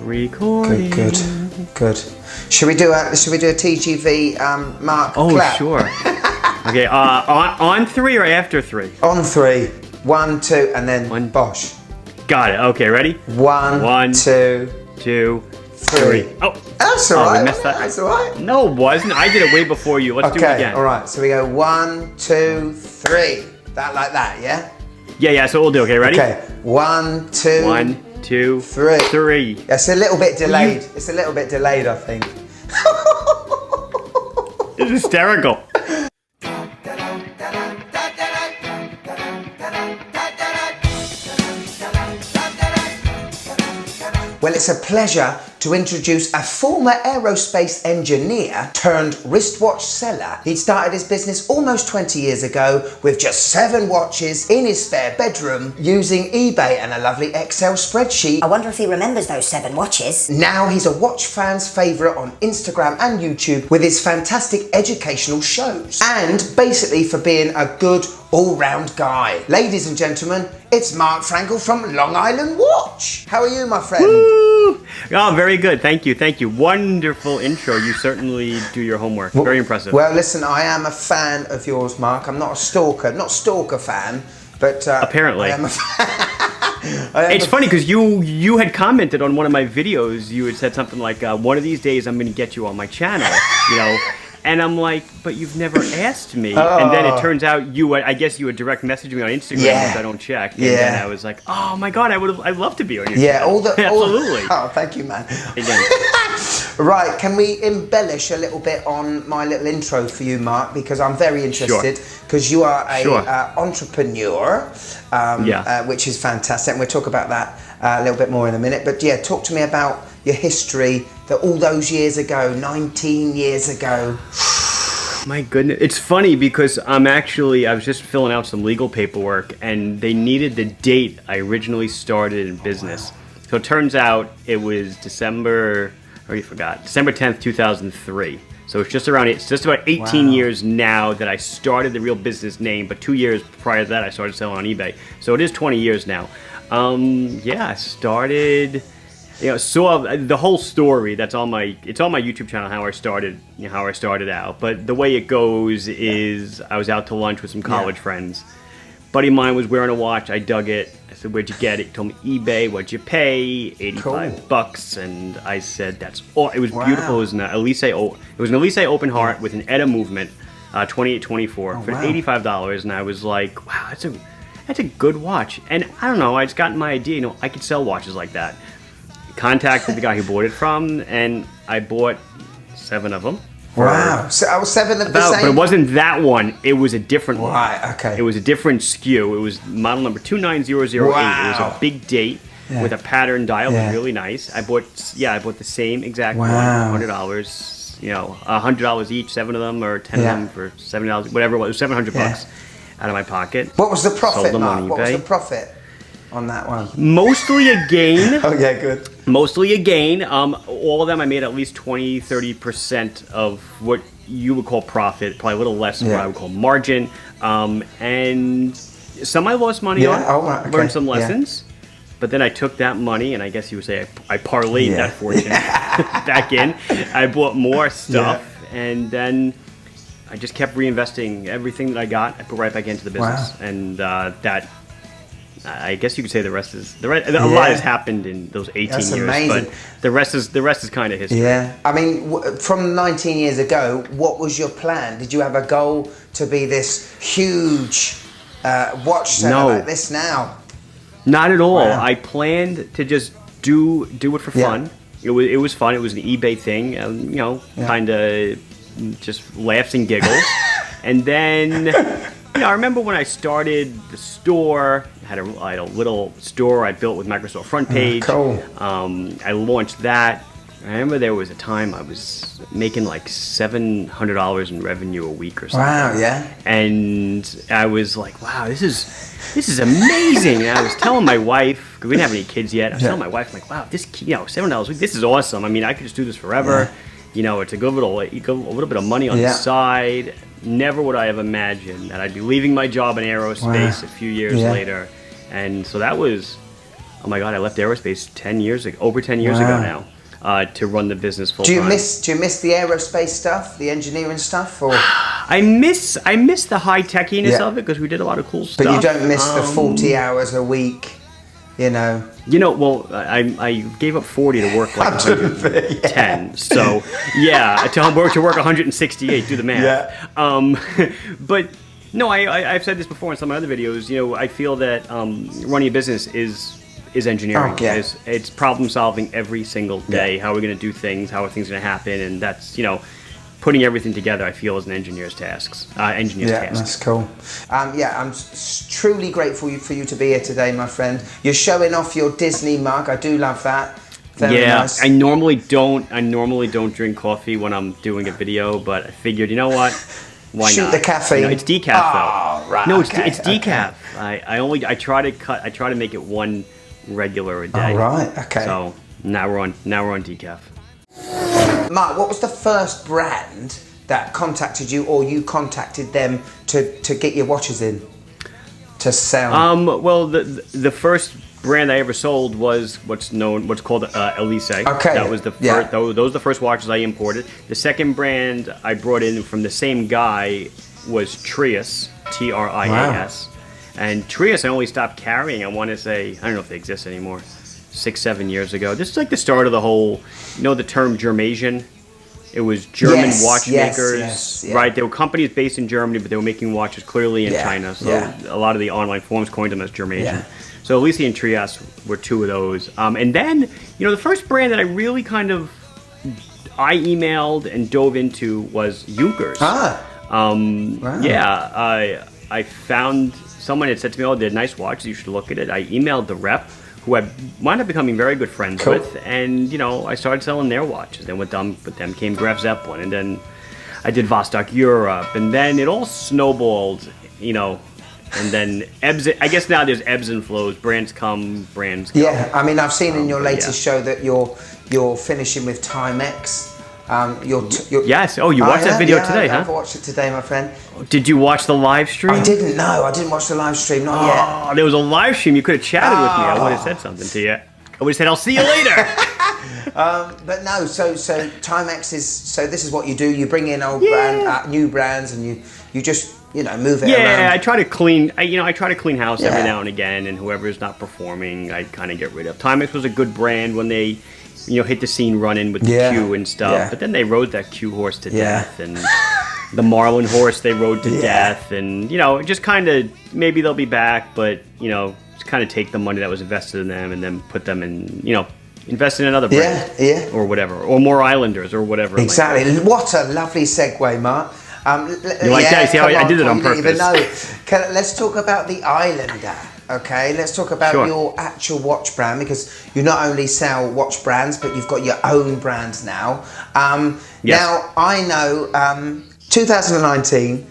Recording. Good. Should we do a TGV Marc clap? Oh, sure. Okay, on 3 or after 3? On 3. 1, 2, and then bosh. Got it. Okay, ready? 1, 2, 3. Oh, that's all right. We messed that. That's all right. No, it wasn't. I did it way before you. Let's do it again. All right. So we go 1, 2, 3. That like that, yeah? Yeah. So we'll do. Okay, ready? Okay. 1, 2. 1, 2, 3. 3. It's a little bit delayed. It's a little bit delayed, I think. It's hysterical. Well, it's a pleasure to introduce a former aerospace engineer turned wristwatch seller. He started his business almost 20 years ago with just 7 watches in his spare bedroom using eBay and a lovely Excel spreadsheet. I wonder if he remembers those 7 watches. Now he's a watch fan's favourite on Instagram and YouTube with his fantastic educational shows. And basically for being a good all-round guy. Ladies and gentlemen, it's Marc Frankel from Long Island Watch. How are you, my friend? Woo! Oh, very good. Thank you. Wonderful intro. You certainly do your homework. Very impressive. Well, listen, I am a fan of yours, Marc. I'm not a stalker fan, but apparently. I am a fan. It's funny because you had commented on one of my videos. You had said something like, "One of these days, I'm going to get you on my channel," you know. And I'm like, but you've never asked me. Oh. And then it turns out I guess you would direct message me on Instagram, which I don't check. And then I was like, oh my God, I'd love to be on your channel. Absolutely. Oh, thank you, man. Right, can we embellish a little bit on my little intro for you, Marc? Because I'm very interested, because you are a entrepreneur, which is fantastic. And we'll talk about that a little bit more in a minute. But yeah, talk to me about your history, that all those years ago, 19 years ago. My goodness. It's funny because I was just filling out some legal paperwork and they needed the date I originally started in business. Wow. So it turns out it was December 10th, 2003. So it's just about 18 years now that I started the real business name, but 2 years prior to that I started selling on eBay. So it is 20 years now. I started... so the whole story it's on my YouTube channel how I started out. But the way it goes is I was out to lunch with some college friends. Buddy of mine was wearing a watch. I dug it. I said, "Where'd you get it?" He told me eBay. "What'd you pay?" $85. And I said, "That's all." It was beautiful. It was an Elise Open Heart with an ETA movement, 2824 for $85. And I was like, "Wow, that's a good watch." And I don't know. I just got my idea. I could sell watches like that. Contacted the guy who bought it from, and I bought 7 of them. Wow! So I was 7 of the same. But it wasn't that one. It was a different one. Right. Okay. It was a different SKU. It was model number 29008. Wow. It was a big date with a pattern dial. It was really nice. I bought the same exact one. $100. $100 each. 7 of them or 10 of them for $70. Whatever it was. $700 out of my pocket. What was the profit, Sold them Marc? on eBay. What was the profit on that one? Mostly a gain. Oh yeah, good. Mostly a gain. All of them I made at least 20-30% of what you would call profit, probably a little less than what I would call margin. And some I lost money on. Learned some lessons. But then I took that money, and I guess you would say I parlayed that fortune back in. I bought more stuff, and then I just kept reinvesting everything that I got. I put right back into the business, and that. I guess you could say the rest. A lot has happened in those 18 years, amazing. But the rest is kind of history. Yeah, I mean, from 19 years ago, what was your plan? Did you have a goal to be this huge watch seller like this now? Not at all. Wow. I planned to just do it for fun. It was fun. It was an eBay thing, kind of just laughs and giggles, and then. I remember when I started the store, I had a little store I built with Microsoft front page. Cool. I launched that. I remember there was a time I was making like $700 in revenue a week or something. Wow, yeah. And I was like, wow, this is amazing. And I was telling my wife, because we didn't have any kids yet, I was telling my wife, I'm like, wow, $7 a week, this is awesome. I mean, I could just do this forever. It's a good little bit of money on the side. Never would I have imagined that I'd be leaving my job in aerospace a few years later. And so that was oh my God, I left aerospace 10 years ago, over 10 years ago now. To run the business full time. Do you miss the aerospace stuff, the engineering stuff, or? I miss the high techiness of it because we did a lot of cool stuff. But you don't miss the 40 hours a week, you know. You know, well, I gave up 40 to work like 110. So yeah, to work 168. Do the math. Yeah. But no, I've said this before in some of my other videos. You know, I feel that running a business is engineering. Oh, yeah. It's problem solving every single day. How are we going to do things? How are things going to happen? And that's, you know, putting everything together, I feel, is an engineer's task. That's cool. I'm truly grateful for you to be here today, my friend. You're showing off your Disney mug. I do love that. Very nice. I normally don't drink coffee when I'm doing a video, but I figured, you know what? Why Shoot not? the caffeine. You know, it's decaf though. Right. No, okay, it's decaf. Okay. I try to make it one regular a day. Oh, right. Okay. So now we're on decaf. Mark, what was the first brand that contacted you, or you contacted them to get your watches in to sell? Well, the first brand I ever sold was what's called Elise. Okay. That was the first. Those were the first watches I imported. The second brand I brought in from the same guy was Trias, Trias. Wow. And Trias I only stopped carrying, I want to say, I don't know if they exist anymore, 6-7 years ago. This is like the start of the whole, you know, the term Germasian? It was German watchmakers, right? They were companies based in Germany, but they were making watches clearly in China. So a lot of the online forums coined them as Germasian. Yeah. So Elise and Trias were two of those. And then, you know, the first brand that I really kind of, I emailed and dove into was Junkers. Wow. Yeah, I found someone had said to me, "Oh, they're nice watches. You should look at it." I emailed the rep, who I wound up becoming very good friends with, and you know, I started selling their watches. Then with them came Graf Zeppelin, and then I did Vostok Europe, and then it all snowballed, you know. And then I guess now there's ebbs and flows. Brands come, brands go. Yeah, I mean, I've seen in your latest show that you're finishing with Timex. Yes. Oh, you watched that video today, huh? I've watched it today, my friend. Did you watch the live stream? I didn't know. I didn't watch the live stream. Not yet. Oh, there was a live stream. You could have chatted with me. I would have said something to you. I would have said, "I'll see you later." But no. So Timex is. So this is what you do. You bring in new brands, and you just move it around. Yeah, I try to clean. I try to clean house every now and again, and whoever's not performing, I kind of get rid of. Timex was a good brand when they, hit the scene running with the Q and stuff. But then they rode that Q horse to death, and the Marlin horse they rode to death, and just kind of maybe they'll be back, but just kind of take the money that was invested in them and then put them in, invest in another brand, or whatever, or more Islanders, or whatever. Exactly. What a lovely segue, Mark. You like that? See how I did it on purpose. Even know. Let's talk about the Islander. Okay, let's talk about your actual watch brand, because you not only sell watch brands, but you've got your own brands now. Now, I know 2019,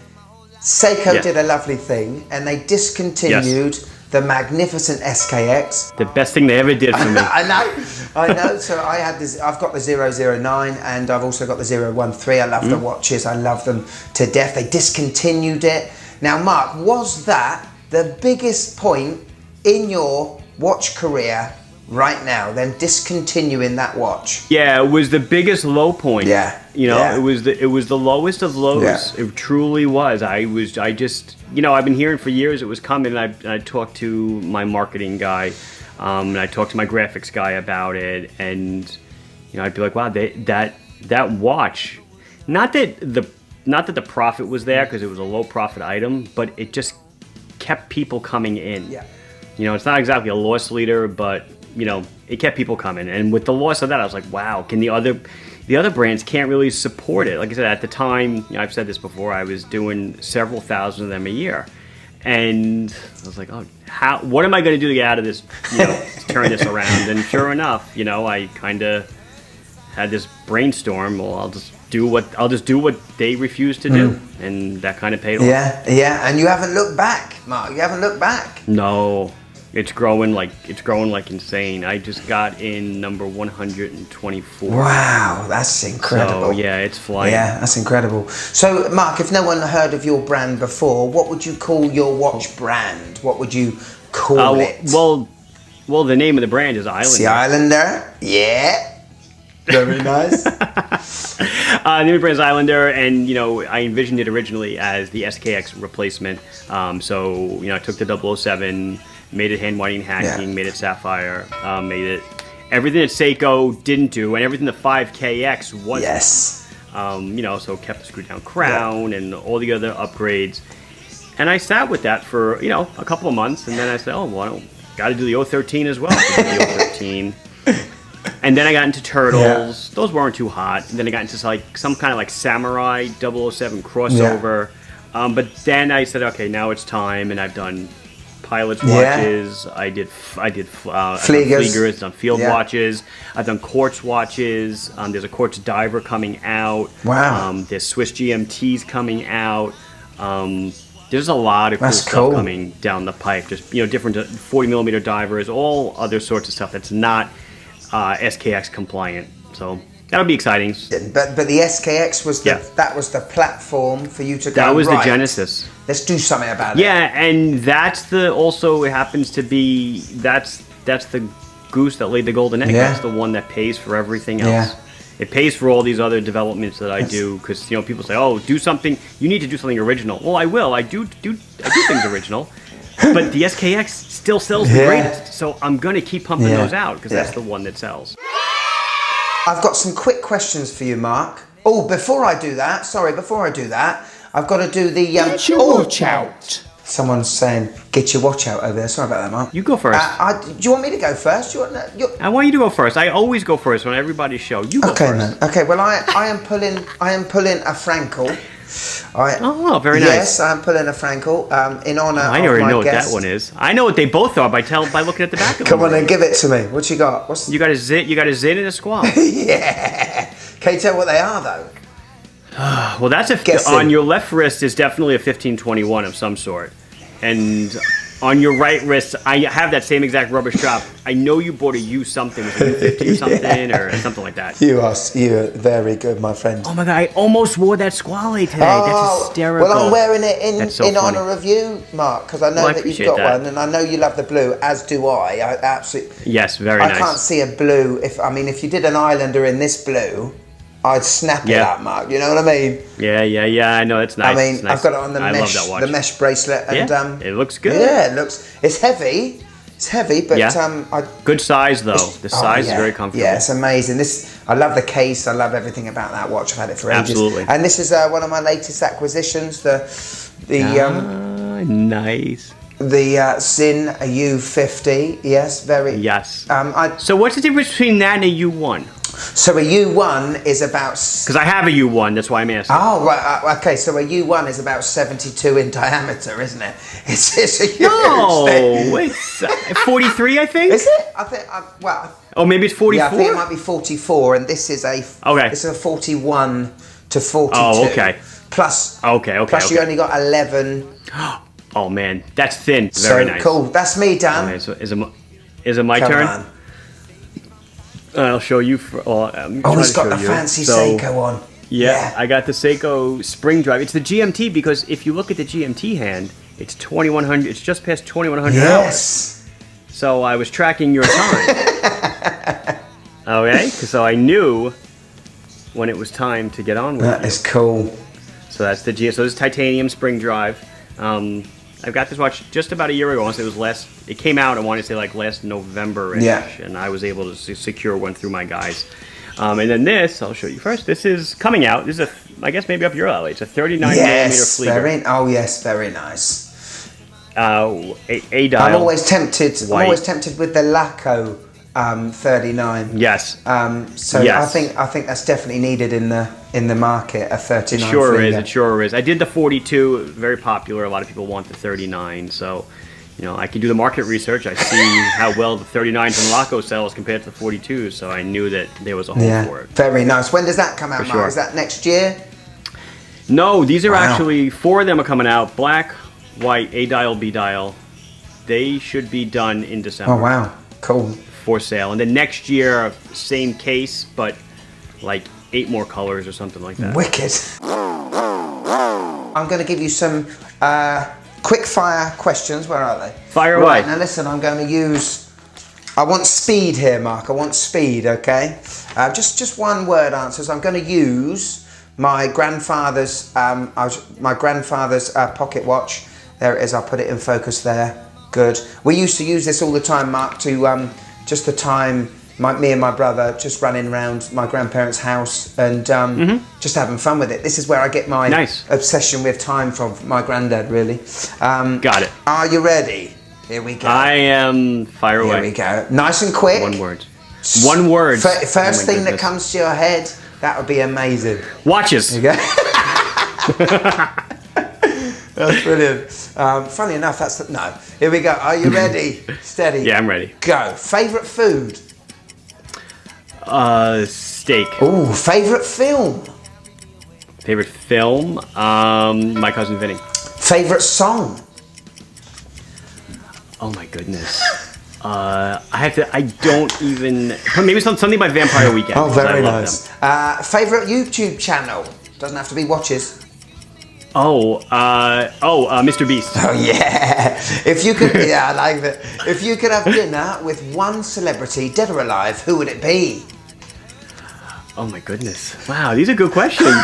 Seiko did a lovely thing, and they discontinued the magnificent SKX. The best thing they ever did for me. I know. So I had this. I've got the 009, and I've also got the 013. I love the watches. I love them to death. They discontinued it. Now, Mark, was that the biggest point in your watch career right now, then discontinuing that watch? Yeah, it was the biggest low point. Yeah. It was the lowest of lows. Yeah. It truly was. I just I've been hearing for years it was coming, and I talked to my marketing guy, and I talked to my graphics guy about it, and I'd be like, wow, that watch, not that the profit was there, because it was a low profit item, but it just kept people coming in. Yeah. It's not exactly a loss leader, but it kept people coming. And with the loss of that, I was like, wow, can the other brands can't really support it. Like I said, at the time, I've said this before, I was doing several thousand of them a year. And I was like, oh, what am I going to do to get out of this, turn this around? And sure enough, I kind of had this brainstorm. Well, I'll just do what they refuse to do, and that kind of paid off. Yeah, and you haven't looked back, Mark. You haven't looked back. No, it's growing like insane. I just got in number 124. Wow, that's incredible. So yeah, it's flying. Yeah, that's incredible. So, Mark, if no one heard of your brand before, what would you call your watch brand? What would you call it? Well, Well, the name of the brand is Islander. It's the Islander. Yeah. Very nice. The name of the brand is Islander, and I envisioned it originally as the SKX replacement. So I took the 007, made it hand winding hacking, made it sapphire, made it everything that Seiko didn't do, and everything the 5KX wasn't. Yes. So kept the screw down crown and all the other upgrades. And I sat with that for a couple of months, and then I said, oh, well, got to do the 013 as well. So the 013. And then I got into turtles. Those weren't too hot. And then I got into some kind of samurai 007 crossover. But then I said, okay, now it's time. And I've done pilot's watches. I did Fliegers, done field watches. I've done quartz watches. There's a quartz diver coming out. Wow. There's Swiss GMTs coming out. There's a lot of cool stuff coming down the pipe. Just different 40 millimeter divers, all other sorts of stuff that's not SKX compliant. So that'll be exciting. But the SKX was that was the platform for you to go. That was right, the genesis. Let's do something about it. Yeah, and that's also it happens to be that's the goose that laid the golden egg. That's the one that pays for everything else. It pays for all these other developments that I do, because people say, "Oh, do something. You need to do something original." Well, I will. I do things original, but the SKX still sells the greatest. So I'm gonna keep pumping those out because that's the one that sells. I've got some quick questions for you, Marc. Oh, before I do that, I've got to do the Get your watch out. Someone's saying, "Get your watch out" over there. Sorry about that, Marc. You go first. Do you want me to go first? I want you to go first. I always go first on everybody's show. You go first. Man. Okay. Well, I am pulling a Frankel. Very nice. Yes, I'm pulling a Frankel in honor of my I already know guest. what that one is. I know what they both are by looking at the back of them. Come on, then give it to me. What you got? You got a zit and a squall. Yeah. Can you tell what they are though? Well, that's on your left wrist is definitely a 1521 of some sort, and on your right wrist, I have that same exact rubber strap. I know you bought a used something, was it a 50 or something, or something like that. You are very good, my friend. Oh my god, I almost wore that squally today. That's hysterical. Well, I'm wearing it in funny. honor of you, Marc, because I know that you've got one, and I know you love the blue, as do I. I absolutely. Yes, very nice. I can't see a blue. If you did an Islander in this blue, I'd snap it up, Marc. You know what I mean? Yeah. I know, it's nice. I mean, nice. I've got it on the mesh bracelet, and it looks good. Yeah, it's heavy. It's heavy, but good size though. The size is very comfortable. Yeah, it's amazing. I love the case. I love everything about that watch. I've had it for ages. Absolutely. And this is one of my latest acquisitions. Nice. The Sin U50. Yes, very. Yes. So what's the difference between that and a U1? So a U1 is about... Because I have a U1, that's why I'm asking. Oh, right, okay, so a U1 is about 72 in diameter, isn't it? It's a huge thing. It's 43, I think? Is it? I think, oh, maybe it's 44? Yeah, I think it might be 44, and this is it's a 41 to 42. Oh, okay. Plus, you only got 11. Oh, man, that's thin. Very nice. Cool. That's me, Dan. Okay, so is it my turn? On. I'll show you. He's got the fancy Seiko on. Yeah, I got the Seiko spring drive. It's the GMT, because if you look at the GMT hand, it's 2100. It's just past 2100 hours. So I was tracking your time. Okay, so I knew when it was time to get on with it. That is cool. So that's the So this is titanium spring drive. I got this watch just about a year ago. It came out, I want to say last November-ish, and I was able to secure one through my guys. And then this, I'll show you first. This is coming out. This is I guess maybe up your alley. It's a 39 millimeter Flieger. Very nice. A dial. I'm always tempted with the Laco 39. Yes. I think that's definitely needed in the market, a 39. It sure is. I did the 42, very popular. A lot of people want the 39, so I can do the market research. I see how well the 39s and Laco sells compared to the 42s, so I knew that there was a hole for it. Very nice. When does that come out, Marc? Is that next year? No, these are actually 4 of them are coming out. Black, white, A dial, B dial. They should be done in December. Oh wow, cool. For sale, and then next year, same case, but 8 more colors or something like that. Wicked. I'm going to give you some quick fire questions. Where are they? Fire away. Now listen, I'm going to use I want speed here, Mark. I want speed, okay? Just one word answers. I'm going to use my grandfather's pocket watch. There it is. I'll put it in focus there. Good. We used to use this all the time, Mark, to just the time me and my brother just running around my grandparents' house and just having fun with it. This is where I get my obsession with time from my granddad, really. Got it. Are you ready? Here we go. I am. Fire away. Here we go. Nice and quick. One word. One word. First thing that comes to your head, that would be amazing. Watches. There you go. That's brilliant. Funny enough, no. Here we go. Are you ready? Steady. Yeah, I'm ready. Go. Favorite food? Steak. Ooh, favorite film? Favorite film? My Cousin Vinny. Favorite song? Oh my goodness. I don't even. Maybe something by Vampire Weekend. Oh, very nice. Favorite YouTube channel? Doesn't have to be watches. Mr. Beast. Oh yeah. If you could, yeah, I like that. If you could have dinner with one celebrity, dead or alive, who would it be? Oh my goodness. Wow, these are good questions.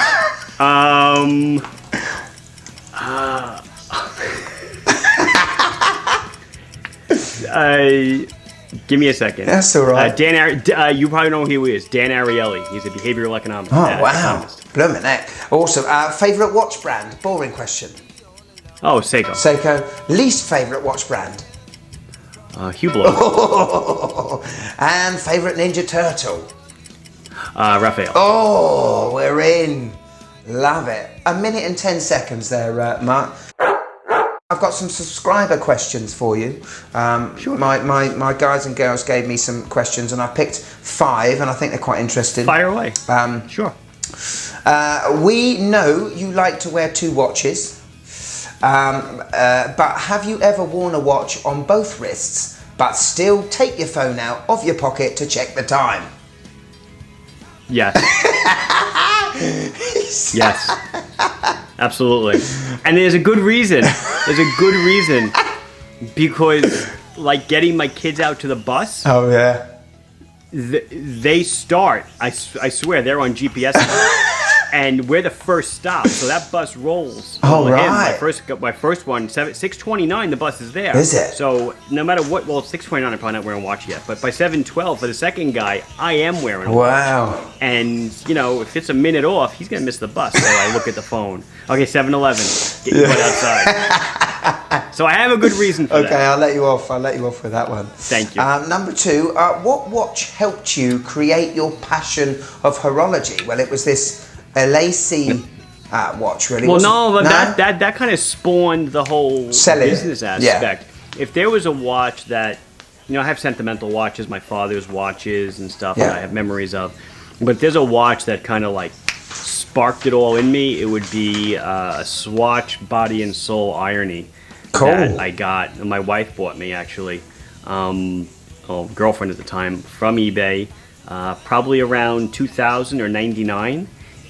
Give me a second. That's all right. You probably know who he is. Dan Ariely. He's a behavioral economist. Oh, wow. Blooming heck. Awesome. Favourite watch brand? Boring question. Oh, Seiko. Seiko. Least favourite watch brand? Hublot. And favourite Ninja Turtle? Raphael. Oh, we're in. Love it. 1 minute and 10 seconds there, Mark. I've got some subscriber questions for you. Sure. My guys and girls gave me some questions and I picked 5 and I think they're quite interesting. Fire away. Sure. We know you like to wear 2 watches, but have you ever worn a watch on both wrists but still take your phone out of your pocket to check the time? Yes. Yes. Absolutely. And there's a good reason. There's a good reason. Because, like, getting my kids out to the bus. Oh, yeah. They start, I swear, they're on GPS. And we're the first stop. So that bus rolls. Oh, right. My first one, 6:29, the bus is there. Is it? So no matter what, well, 6:29, I'm probably not wearing a watch yet. But by 7:12, for the second guy, I am wearing a watch. Wow. And, you know, if it's a minute off, he's going to miss the bus. So I look at the phone. Okay, 7-Eleven. Get your butt outside. So I have a good reason for that. Okay, I'll let you off. I'll let you off with that one. Thank you. Number 2, what watch helped you create your passion of horology? Well, it was this LAC watch, really. Well, no, that kind of spawned the whole business aspect. Yeah. If there was a watch that, you know, I have sentimental watches, my father's watches and stuff that I have memories of. But there's a watch that kind of like sparked it all in me. It would be a Swatch Body and Soul Irony that I got. My wife bought me, actually. Girlfriend at the time, from eBay. Probably around 2000 or 99.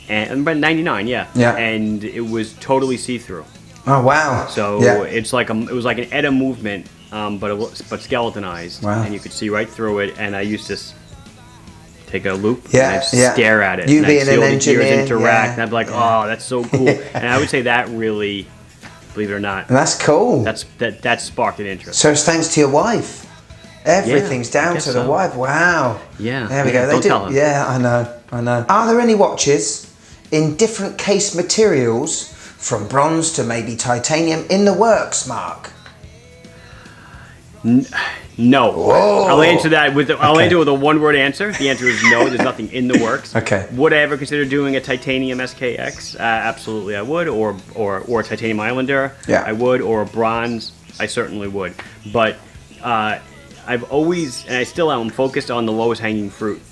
And 99, yeah. And it was totally see-through. Oh wow! So it's like it was like an ETA movement, but skeletonized, and you could see right through it. And I used to take a loop and I'd stare at it. You and being I'd see an all the engineer, gears interact, and I'd be like, "Oh, that's so cool." And I would say that really, believe it or not, that's cool. That sparked an interest. So it's thanks to your wife. Everything's down to the wife. Wow. Yeah. There we go. Don't tell him. Yeah, I know. Are there any watches in different case materials, from bronze to maybe titanium, in the works, Mark? No. Whoa. I'll answer that with a one-word answer. The answer is no. There's nothing in the works. Okay. Would I ever consider doing a titanium SKX? Absolutely, I would. Or a titanium Islander. Yeah. I would. Or a bronze. I certainly would. But I've always, and I still am, focused on the lowest hanging fruit.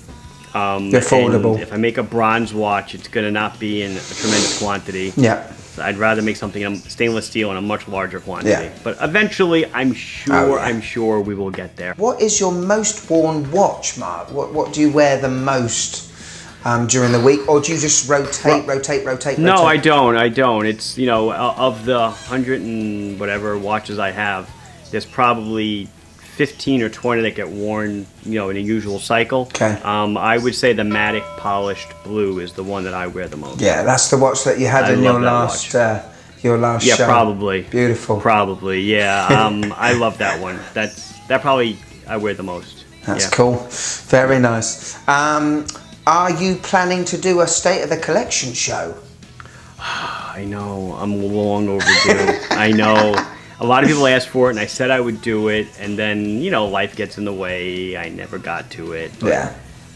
Affordable. If I make a bronze watch, it's going to not be in a tremendous quantity. Yeah. So I'd rather make something in stainless steel in a much larger quantity. Yeah. But eventually, I'm sure we will get there. What is your most worn watch, Mark? What do you wear the most during the week, or do you just rotate? No, I don't. It's, you know, of the 100 and whatever watches I have, there's probably 15 or 20 that get worn, in a usual cycle. Okay. I would say the matte polished blue is the one that I wear the most. Yeah, that's the watch that you had in your last Yeah, show. probably. Beautiful. Probably, yeah. I love that one. That probably I wear the most. That's cool. Very nice. Are you planning to do a State of the Collection show? I know. I'm long overdue. I know. A lot of people asked for it, and I said I would do it, and then, life gets in the way. I never got to it. But yeah.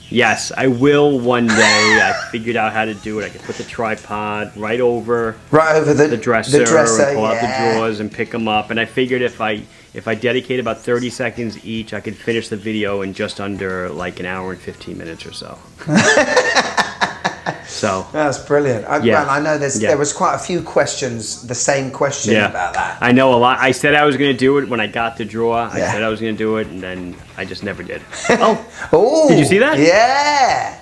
Yes, I will one day. I figured out how to do it. I could put the tripod right over the dresser, and pull out the drawers and pick them up. And I figured if I dedicate about 30 seconds each, I could finish the video in just under like an hour and 15 minutes or so. So that's brilliant. Yeah. I know there was quite a few questions, the same question about that. I know a lot. I said I was going to do it when I got the drawer. I said I was going to do it, and then I just never did. Oh, did you see that? Yeah.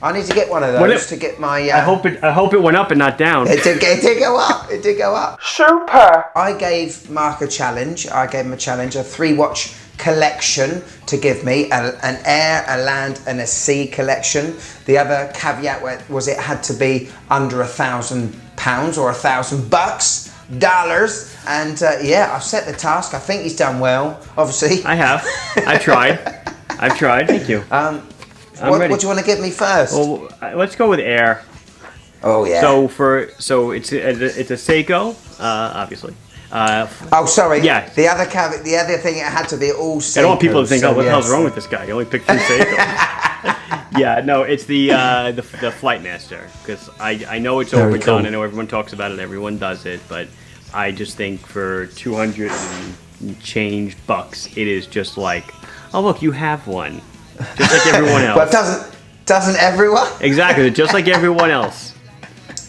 I need to get one of those to get my. I hope it went up and not down. It did go up. It did go up. Super. I gave Marc a challenge. I gave him a challenge, a 3-watch collection to give me, an air, a land, and a sea collection. The other caveat was it had to be under £1,000 or $1,000 dollars. And I've set the task. I think he's done well. Obviously, I have. I've tried. Thank you. What do you want to give me first? Well, let's go with air. Oh yeah. So it's a Seiko, obviously. Sorry. Yeah. The other thing, it had to be all Seiko. I don't want people to think, what the hell's wrong with this guy? He only picked 3 Seiko. Yeah, no, it's the Flight Master, because I know it's overdone. Cool. I know everyone talks about it, everyone does it, but I just think for 200 and change bucks, it is just like, oh look, you have one, just like everyone else. But doesn't everyone? Exactly, just like everyone else.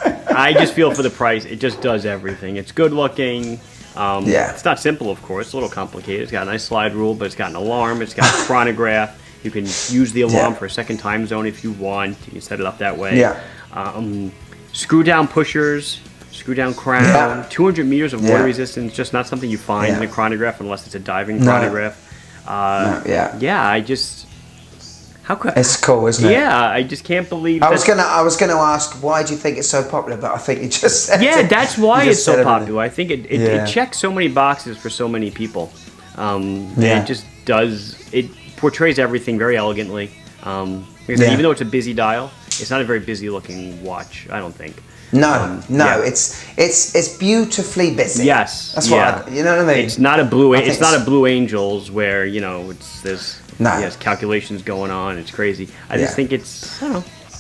I just feel for the price, it just does everything. It's good looking. It's not simple, of course. It's a little complicated. It's got a nice slide rule, but it's got an alarm. It's got a chronograph. You can use the alarm for a second time zone if you want. You can set it up that way. Yeah. Screw down pushers, screw down crown. 200 meters of water resistance. Just not something you find in a chronograph unless it's a diving chronograph. I just. It's cool, isn't it? Yeah, I just can't believe. I was gonna ask, why do you think it's so popular? But I think you just said it. That's why it's so popular. I think it checks so many boxes for so many people. It just does. It portrays everything very elegantly. Like I said, even though it's a busy dial, it's not a very busy looking watch. I don't think. No, it's beautifully busy. Yes, that's what you know what I mean. It's not a blue. It's not a Blue Angels where there's calculations going on. It's crazy. I just think it's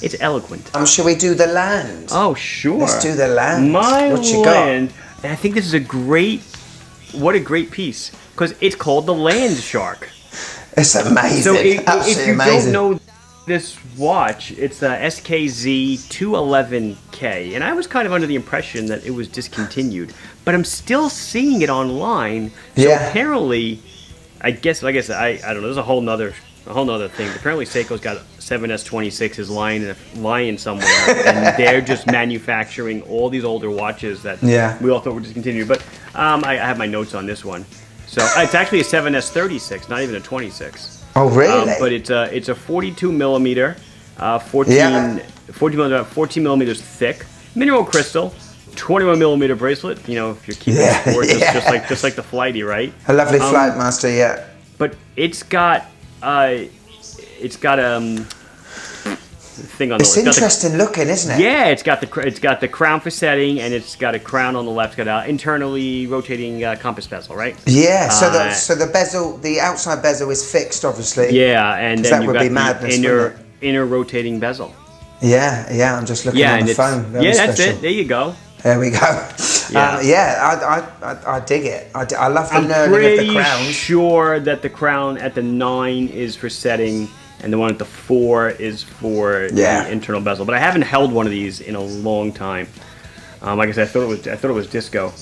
it's eloquent. Shall we do the land? Oh sure. Let's do the land. What you land. And I think this is a great piece because it's called the Land Shark. It's amazing. So if you don't know this watch, it's a SKZ 211K, and I was kind of under the impression that it was discontinued, but I'm still seeing it online. So apparently, I guess I don't know. There's a whole nother thing. Apparently, Seiko's got 7S26s lying somewhere, and they're just manufacturing all these older watches that we all thought were discontinued. But I have my notes on this one. So it's actually a 7S36, not even a 26. Oh really? But it's a 42 millimeter, 14 millimeters thick, mineral crystal, 21 millimeter bracelet. If you're keeping score, just like the Flighty, right? A lovely Flight Master, But it's got thing on it's interesting looking, isn't it? Yeah, it's got the crown for setting, and it's got a crown on the left. It's got an internally rotating compass bezel, right? Yeah. So the bezel, the outside bezel is fixed, obviously. Yeah, and then you've got the inner rotating bezel. Yeah. I'm just looking on the phone. Very that's special. it. There you go. There we go. I dig it. I love the nerding of the crowns. I'm pretty sure that the crown at the 9 is for setting, and the one at the 4 is for the internal bezel. But I haven't held one of these in a long time. Like I said, I thought it was disco.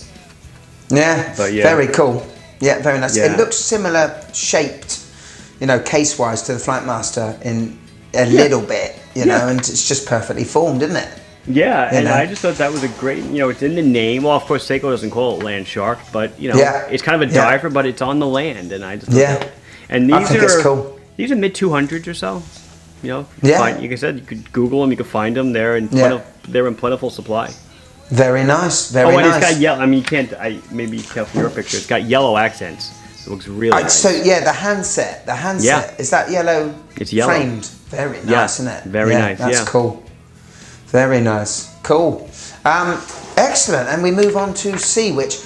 Yeah, but very cool. Yeah, very nice. Yeah. It looks similar shaped, case-wise to the Flight Master in a little bit, know, and it's just perfectly formed, isn't it? Yeah, and I just thought that was a great, it's in the name. Well, of course, Seiko doesn't call it Land Shark, but, it's kind of a diver, but it's on the land, and I just thought And I think it's cool. These are mid 200s or so. You know, Yeah. like I said, you could Google them, you could find them. They're in plentiful supply. Very nice. Very nice. And it's got yellow. I mean, you can't. Maybe you can tell from your picture. It's got yellow accents. It looks really nice. So yeah, the handset. Is that yellow? It's yellow. Framed. Very nice, isn't it? Very nice. That's cool. Very nice. Cool. Excellent. And we move on to C, which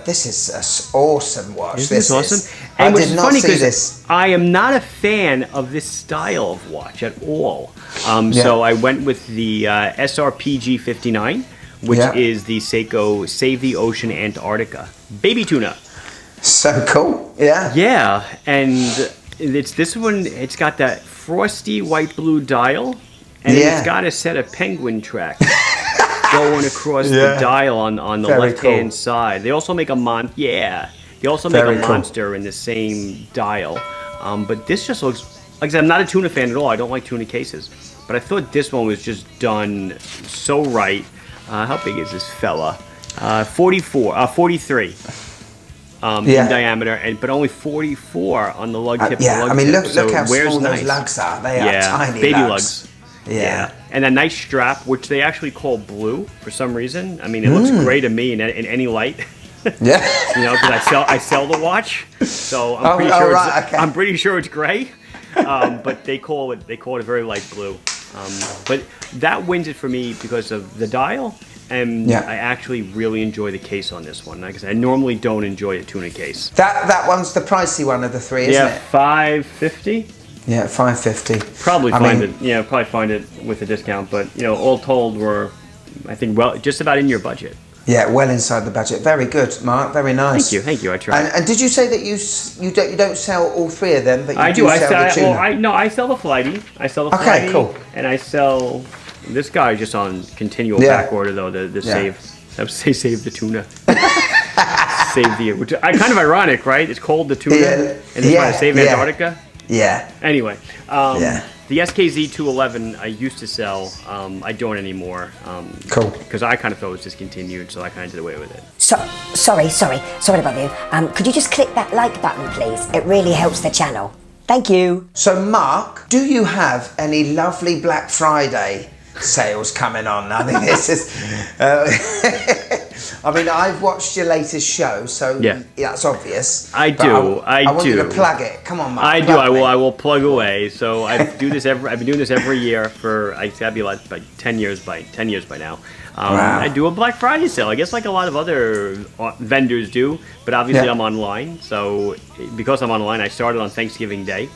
this is an awesome watch. Isn't this awesome? I did not see this. I am not a fan of this style of watch at all. So I went with the SRPG 59, which is the Seiko Save the Ocean Antarctica baby tuna. So cool. Yeah. Yeah, and it's this one. It's got that frosty white blue dial, and it's got a set of penguin tracks going across the dial on the left-hand side. They also make a They also make a monster in the same dial. But this just looks like I said, I'm not a tuna fan at all. I don't like tuna cases, but I thought this one was just done so right. How big is this fella? 43. In diameter, but only 44 on the lug tip. I mean, look how small those lugs are. They are tiny baby lugs. Yeah. And a nice strap, which they actually call blue for some reason. I mean, it looks gray to me in any light. Yeah. You know, because I sell the watch, so I'm pretty sure it's gray. But they call it a very light blue. But that wins it for me because of the dial. And I actually really enjoy the case on this one. Like I said, I normally don't enjoy a tuna case. That one's the pricey one of the three, isn't it? Yeah, $550. Yeah, $550. Probably find it with a discount. But all told, we're I think just about in your budget. Yeah, well inside the budget. Very good, Mark. Very nice. Thank you. I try. And did you say that you don't sell all three of them, but you I do sell the tuna? I sell the flighty. Okay, cool. And I sell. This guy is just on continual back order though. The save the tuna. Save the, which I kind of ironic, right? It's called the tuna, and they're trying to save Antarctica. Yeah. Anyway, the SKZ 211 I used to sell. I don't anymore. Cool. Because I kind of thought it was discontinued, so I kind of did away with it. Sorry to bother you. Could you just click that like button, please? It really helps the channel. Thank you. So, Mark, do you have any lovely Black Friday sales coming on? I mean, this is. I mean, I've watched your latest show, so that's obvious. I do. I want you to plug it. Come on, Mark. I do. I will plug away. So I've been doing this every year for gotta be like 10 years by now. Wow. I do a Black Friday sale. I guess like a lot of other vendors do, but obviously I'm online. So because I'm online, I started on Thanksgiving Day,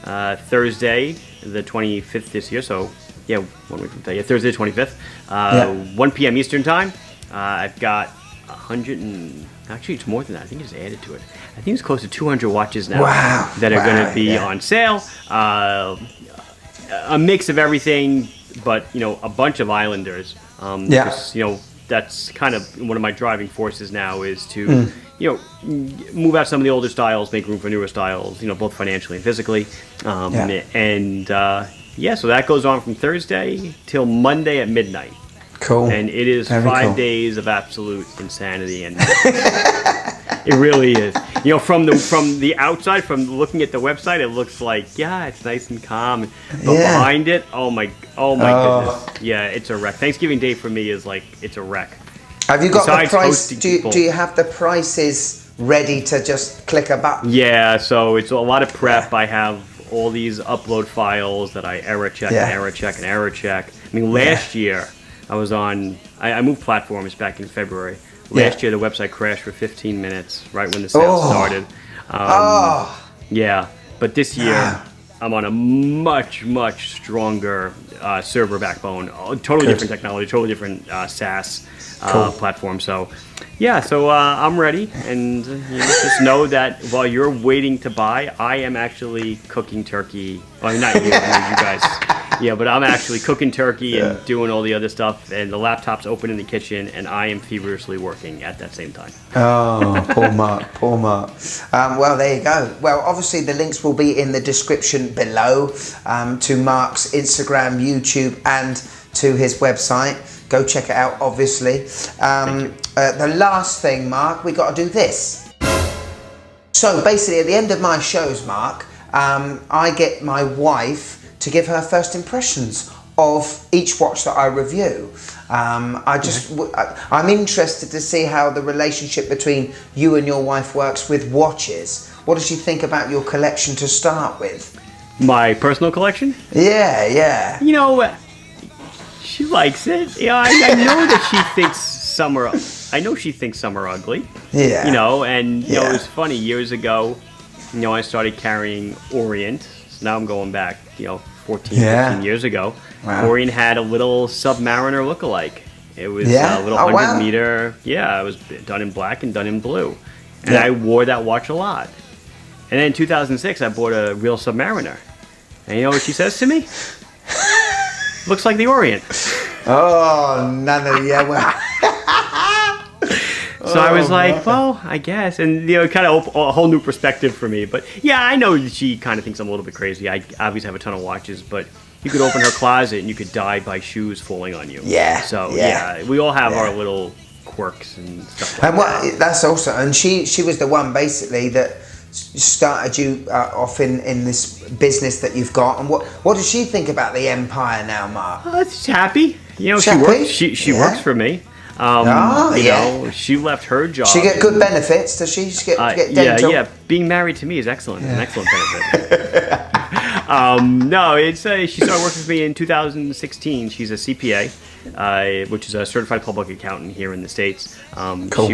Thursday, the 25th this year. So 1 week from today. Thursday the 25th, 1 p.m. Eastern time. I've got 100 and actually it's more than that. I think it's added to it. I think it's close to 200 watches now that are going to be on sale. A mix of everything, but a bunch of Islanders. That's kind of one of my driving forces now is to move out some of the older styles, make room for newer styles. Both financially and physically. So that goes on from Thursday till Monday at midnight. Cool. And it is 5 days of absolute insanity, and it really is. From the outside, from looking at the website, it looks like it's nice and calm, but behind it, oh my goodness, it's a wreck. Thanksgiving Day for me is like it's a wreck. Have you got the price? Do you have the prices ready to just click a button? Yeah, so it's a lot of prep. I have all these upload files that I error check and error check and error check. I mean, last year. I moved platforms back in February. Last year, the website crashed for 15 minutes right when the sale started. But this year, I'm on a much, much stronger server backbone. Totally different technology, totally different SaaS platform. So, I'm ready. And just know that while you're waiting to buy, I am actually cooking turkey. Well, not you, you guys. Yeah, but I'm actually cooking turkey and doing all the other stuff, and the laptop's open in the kitchen, and I am feverishly working at that same time. Oh, poor Mark, poor Mark. Well, there you go. Well, obviously the links will be in the description below to Mark's Instagram, YouTube, and to his website. Go check it out, obviously. The last thing, Mark, we got to do this. So basically, at the end of my shows, Marc, I get my wife to give her first impressions of each watch that I review. I'm interested to see how the relationship between you and your wife works with watches. What does she think about your collection to start with? My personal collection? Yeah. You know, she likes it. Yeah, I know that she thinks some are. I know she thinks some are ugly. Yeah. You know, and you know, it was funny years ago. You know, I started carrying Orient. So now I'm going back. 14, 15 years ago. Wow. Orient had a little Submariner lookalike. It was a little 100 meter. Yeah, it was done in black and done in blue, and I wore that watch a lot. And then in 2006, I bought a real Submariner. And you know what she says to me? Looks like the Orient. Oh, well. So I was like, well, I guess. And, kind of a whole new perspective for me. But, yeah, I know she kind of thinks I'm a little bit crazy. I obviously have a ton of watches, but you could open her closet and you could die by shoes falling on you. Yeah. So, we all have our little quirks and stuff like that. That's also, and she was the one, basically, that started you off in this business that you've got. And what does she think about the empire now, Marc? She's happy. She happy? works. She works for me. She left her job. She get good benefits. Does she get dental? Yeah. Being married to me is excellent. An excellent benefit. No, it's she started working with me in 2016. She's a CPA, which is a certified public accountant here in the States. Cool.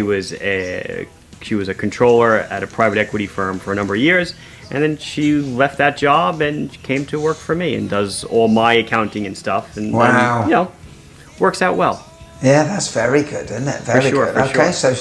She was a controller at a private equity firm for a number of years, and then she left that job and came to work for me and does all my accounting and stuff. And works out well. Yeah, that's very good, isn't it? Very good. Okay, so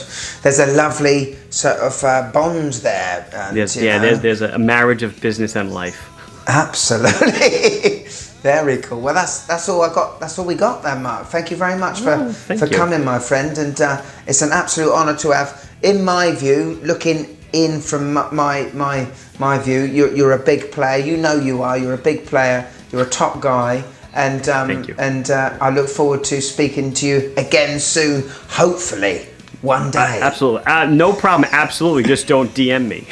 there's a lovely sort of bond there. There's a marriage of business and life. Absolutely. Very cool. Well, that's all I got. That's all we got there, Marc. Thank you very much for coming, my friend. And it's an absolute honour to have, in my view, looking in from my view, you're a big player. You are. You're a big player. You're a top guy. And thank you. And I look forward to speaking to you again soon. Hopefully, one day. Absolutely. No problem. Absolutely. Just don't DM me.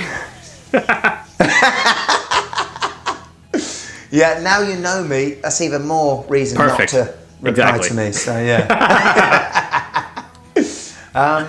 Yeah, now you know me, that's even more reason not to reply to me. So,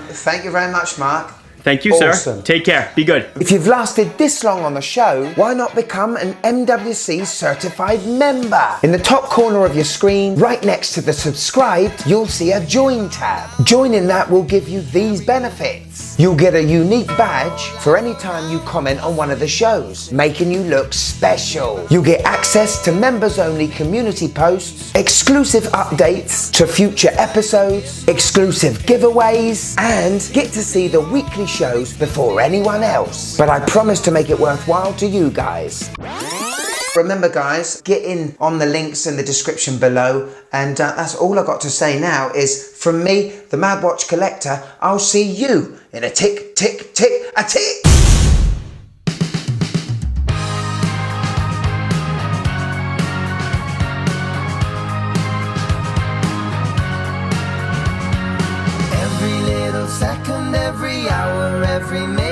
thank you very much, Marc. Thank you, sir. Take care. Be good. If you've lasted this long on the show, why not become an MWC certified member? In the top corner of your screen, right next to the subscribed, you'll see a join tab. Joining that will give you these benefits. You'll get a unique badge for any time you comment on one of the shows, making you look special. You'll get access to members-only community posts, exclusive updates to future episodes, exclusive giveaways, and get to see the weekly shows before anyone else. But I promise to make it worthwhile to you guys. Remember, guys, get in on the links in the description below, and that's all I got to say now is, from me, the Mad Watch Collector, I'll see you in a tick, tick, tick, a tick! Every little second, every hour, every minute.